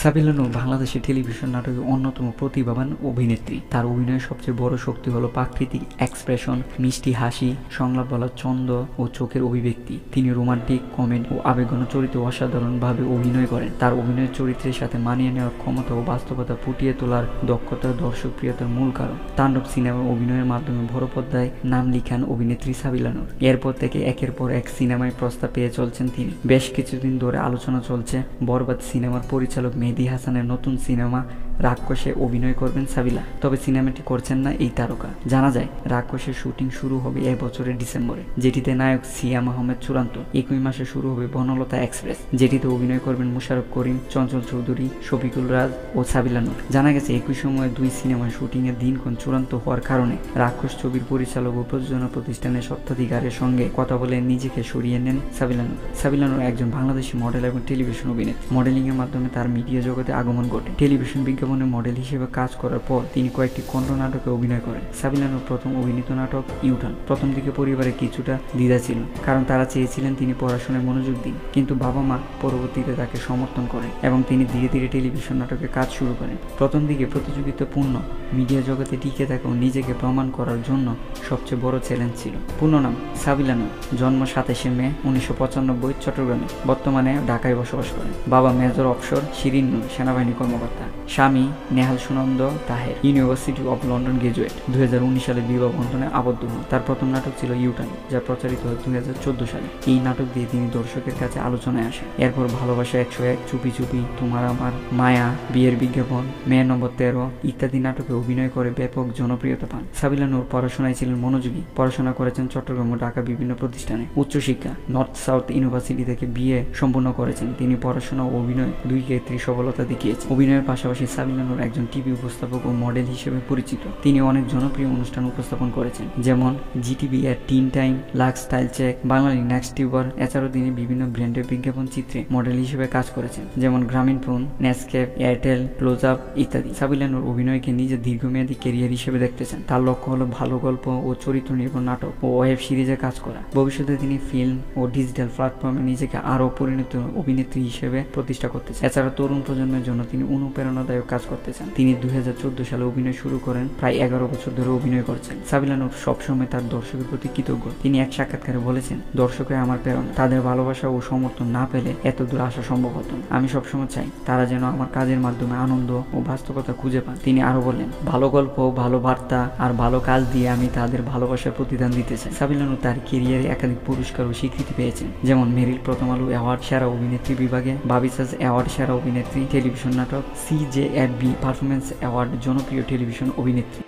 সাবিলা নূর বাংলাদেশের টেলিভিশন নাটকে অন্যতম প্রতিভাবান অভিনেত্রী। তার অভিনয়ের সবচেয়ে বড় শক্তি হলো প্রাকৃতিক এক্সপ্রেশন, মিষ্টি হাসি, সংলাপ বলার ছন্দ ও চোখের অভিব্যক্তি। তিনি রোমান্টিক, কমেডি ও আবেগঘন চরিত্রে অসাধারণভাবে অভিনয় করেন। তার অভিনয়ের চরিত্রের সাথে মানিয়ে নেওয়ার ক্ষমতা ও বাস্তবতা ফুটিয়ে তোলার দক্ষতা দর্শকপ্রিয়তার মূল কারণ। তাণ্ডব সিনেমার অভিনয়ের মাধ্যমে বড় পর্দায় নাম লিখান অভিনেত্রী সাবিলা নূর। এরপর থেকে একের পর এক সিনেমায় প্রস্তাব পেয়ে চলছেন তিনি। বেশ কিছুদিন ধরে আলোচনা চলছে বরবাদ সিনেমার পরিচালক মেহেদী হাসানের নতুন সিনেমা রাক্ষসে অভিনয় করবেন সাবিলা। তবে সিনেমাটি করছেন না এই তারকা। জানা যায় রাক্ষসের শুটিং শুরু হবে এ বছরের ডিসেম্বরে, যেটিতে নায়ক সিয়াম আহমেদ চূড়ান্ত। একই মাসে শুরু হবে বনলতা এক্সপ্রেস, যেটিতে অভিনয় করবেন মোশাররফ করিম, চঞ্চল চৌধুরী, শফিকুল রাজ ও সাবিলা নূর। জানা গেছে একই সময়ে দুই সিনেমার শুটিংয়ের দিনক্ষণ চূড়ান্ত হওয়ার কারণে রাক্ষস ছবির পরিচালক ও প্রযোজনা প্রতিষ্ঠানের স্বত্বাধিকারের সঙ্গে কথা বলে নিজেকে সরিয়ে নেন সাবিলা নূর। সাবিলা নূর একজন বাংলাদেশি মডেল এবং টেলিভিশন অভিনেত্রী। মডেলিংয়ের মাধ্যমে তার মিডিয়া জগতে আগমন ঘটে। টেলিভিশন বিজ্ঞাপনে মডেল হিসেবে কাজ করার পর তিনি কয়েকটি কণ্ঠ নাটকে অভিনয় করেন। সাবিলা নূর প্রথম অভিনীত নাটক ইউটার্ন। প্রথম দিকে পরিবারে কিছুটা দ্বিধা ছিল, কারণ তারা চেয়েছিলেন তিনি পড়াশোনায় মনোযোগ দিন, কিন্তু বাবা মা পরবর্তীতে তাকে সমর্থন করেন এবং তিনি ধীরে ধীরে টেলিভিশন নাটকে কাজ শুরু করেন। প্রথম দিকে প্রতিযোগিতাপূর্ণ মিডিয়া জগতে টিকে থাকা ও নিজেকে প্রমাণ করার জন্য সবচেয়ে বড় চ্যালেঞ্জ ছিল। পূর্ণ নাম সাবিলা নূর, জন্ম 27 মে 1995 চট্টগ্রামে, বর্তমানে ঢাকায় বসবাস করেন। বাবা মেজর অফশর শিরিন নূর, সেনাবাহিনী কর্মকর্তা। স্বামী Nehal Sunanda Taher, university of London graduate. 2019 সালে বিবাহ বন্ধনে আবদ্ধ হন। তার প্রথম নাটক ছিল ইউটার্ন, যা প্রচারিত হয় 2014 সালে। এই নাটক দিয়ে তিনি দর্শকের কাছে আলোচনায় আসেন। এরপর ভালোবাসা 101, চুপি চুপি, তোমার আমার, মায়া, বিয়ের বিজ্ঞাপন, মেয়ে নম্বর 13 ইত্যাদি নাটকে অভিনয় করে ব্যাপক জনপ্রিয়তা পান। সাবিলা নূর পড়াশোনায় ছিলেন মনোযোগী। পড়াশোনা করেছেন চট্টগ্রাম ও ঢাকা বিভিন্ন প্রতিষ্ঠানে। উচ্চশিক্ষা নর্থ সাউথ ইউনিভার্সিটি থেকে বিএ সম্পূর্ণ করেছেন। তিনি পড়াশোনা ও অভিনয় দুই ক্ষেত্রেই সফলতা দেখিয়েছেন। অভিনয়ের পাশাপাশি সাবিলা নূর একজন টিভি উপস্থাপক ও মডেল হিসেবে পরিচিত। তিনি অনেক জনপ্রিয় অনুষ্ঠান উপস্থাপন করেছেন, যেমন জিটিভি এর teen time, Lux style check, বাংলালি নেক্সট টিউবার। এছাড়াও তিনি বিভিন্ন ব্র্যান্ডের বিজ্ঞাপন চিত্রে মডেল হিসেবে কাজ করেছেন, যেমন গ্রামীণফোন, নেসকেপ, এয়ারটেল, ক্লোজ আপ ইত্যাদি। সাবিলা নূর অভিনয়কে নিজের দীর্ঘমেয়াদী ক্যারিয়ার হিসেবে দেখতেছেন। তার লক্ষ্য হলো ভালো গল্প ও চরিত্র নির্ভর নাটক ও ওয়েব সিরিজে কাজ করা। ভবিষ্যতে তিনি ফিল্ম ও ডিজিটাল প্ল্যাটফর্মে নিজেকে আরও পরিণত অভিনেত্রী হিসেবে প্রতিষ্ঠা করতে চান। এছাড়া তরুণ প্রজন্মের জন্য তিনি অনুপ্রেরণাদায়ক কাজ করতে চান। তিনি 2014 সালে অভিনয় শুরু করেন। প্রায় 11 বছর ধরে অভিনয় করছেন। সাবিলা নূর সবসময় তার দর্শকের প্রতি কৃতজ্ঞ। তিনি এক সাক্ষাৎকারে বলেছেন, দর্শকরা আমার প্রেরণা। তাদের ভালোবাসা ও সমর্থন না পেলে এত দূর আসা সম্ভব হতো না। আমি সবসময় চাই তারা যেন আমার কাজের মাধ্যমে আনন্দ ও বাস্তবতা খুঁজে পান। তিনি আরো বলেন, ভালো গল্প, ভালো বার্তা আর ভালো কাজ দিয়ে আমি তাদের ভালোবাসার প্রতিদান দিতে চাই। সাবিলা নূর তার ক্যারিয়ারে একাধিক পুরস্কার ও স্বীকৃতি পেয়েছেন, যেমন মেরিল প্রথম আলো অ্যাওয়ার্ড সেরা অভিনেত্রী বিভাগে, বাবিসাস অ্যাওয়ার্ড সেরা অভিনেত্রী টেলিভিশন নাটক, CJFB পারফরমেন্স অ্যাওয়ার্ড জনপ্রিয় টেলিভিশন অভিনেত্রী।